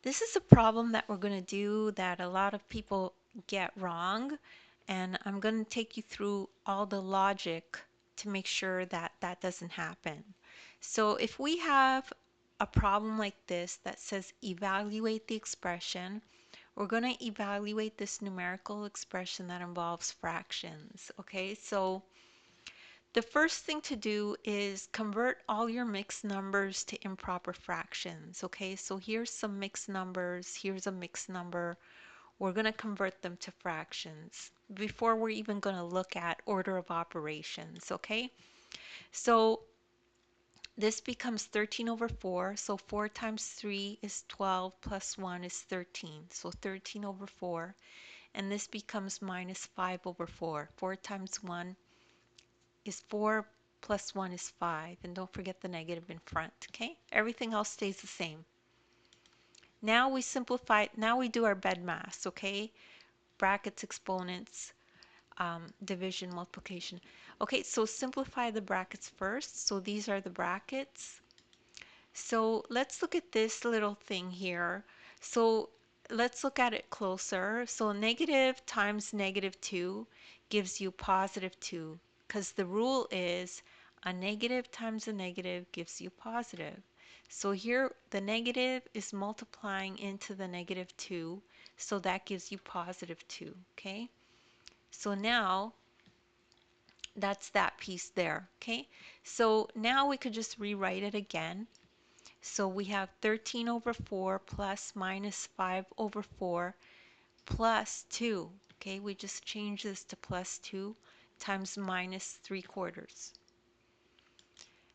This is a problem that we're going to do that a lot of people get wrong, and I'm going to take you through all the logic to make sure that that doesn't happen. So if we have a problem like this that says evaluate the expression, we're going to evaluate this numerical expression that involves fractions. Okay, so the first thing to do is convert all your mixed numbers to improper fractions. Okay, so here's some mixed numbers, here's a mixed number. We're going to convert them to fractions before we're even going to look at order of operations. Okay, so this becomes 13 over 4. So 4 times 3 is 12 plus 1 is 13. So 13 over 4. And this becomes minus 5 over 4. 4 times 1 is 4 plus 1 is 5. And don't forget the negative in front, okay? Everything else stays the same. Now we simplify, now we do our BEDMAS, okay? Brackets, exponents, division, multiplication. Okay, so simplify the brackets first. So these are the brackets. So let's look at this little thing here. So let's look at it closer. So negative times negative 2 gives you positive 2, because the rule is a negative times a negative gives you positive. So here the negative is multiplying into the negative 2, so that gives you positive 2, okay? So now that's that piece there, okay? So now we could just rewrite it again. So we have 13 over 4 plus minus 5 over 4 plus 2. Okay, we just change this to plus 2 times minus 3/4.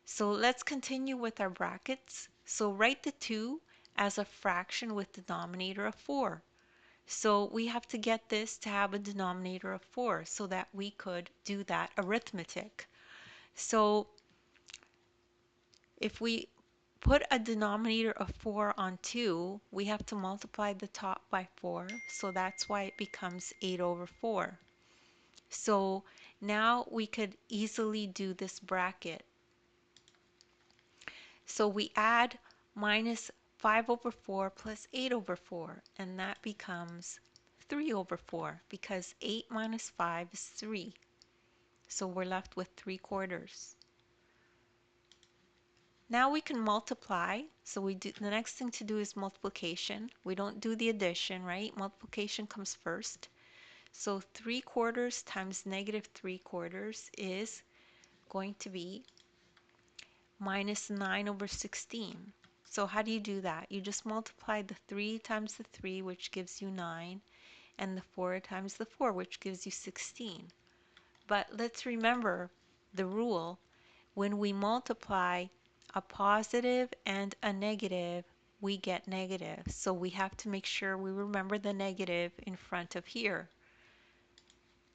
So let's continue with our brackets. So write the 2 as a fraction with denominator of 4. So we have to get this to have a denominator of 4 so that we could do that arithmetic. So if we put a denominator of 4 on 2, we have to multiply the top by 4, so that's why it becomes 8 over 4. So now we could easily do this bracket. So we add minus 5 over 4 plus 8 over 4, and that becomes 3 over 4, because 8 minus 5 is 3. So we're left with 3/4. Now we can multiply. So the next thing to do is multiplication. We don't do the addition, right? Multiplication comes first. So 3/4 times negative 3/4 is going to be minus 9 over 16. So how do you do that? You just multiply the 3 times the 3, which gives you 9, and the 4 times the 4, which gives you 16. But let's remember the rule. When we multiply a positive and a negative, we get negative. So we have to make sure we remember the negative in front of here.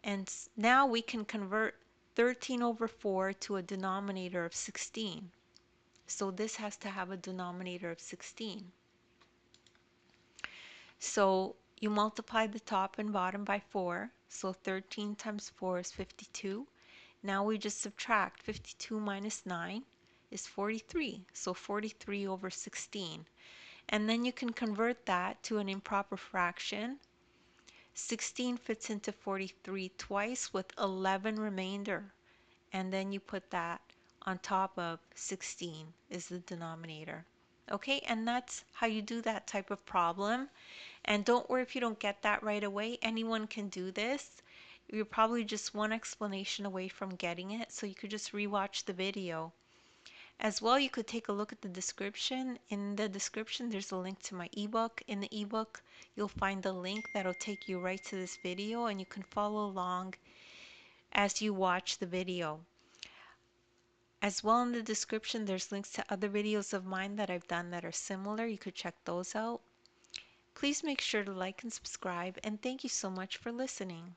And now we can convert 13 over 4 to a denominator of 16. So this has to have a denominator of 16. So you multiply the top and bottom by 4. So 13 times 4 is 52. Now we just subtract 52 minus 9 is 43. So 43 over 16. And then you can convert that to an improper fraction. 16 fits into 43 twice with 11 remainder. And then you put that on top of 16 is the denominator. Okay, and that's how you do that type of problem. And don't worry if you don't get that right away. Anyone can do this. You're probably just one explanation away from getting it, so you could just rewatch the video. As well, you could take a look at the description. In the description, there's a link to my ebook. In the ebook, you'll find the link that'll take you right to this video, and you can follow along as you watch the video. As well, in the description, there's links to other videos of mine that I've done that are similar. You could check those out. Please make sure to like and subscribe, and thank you so much for listening.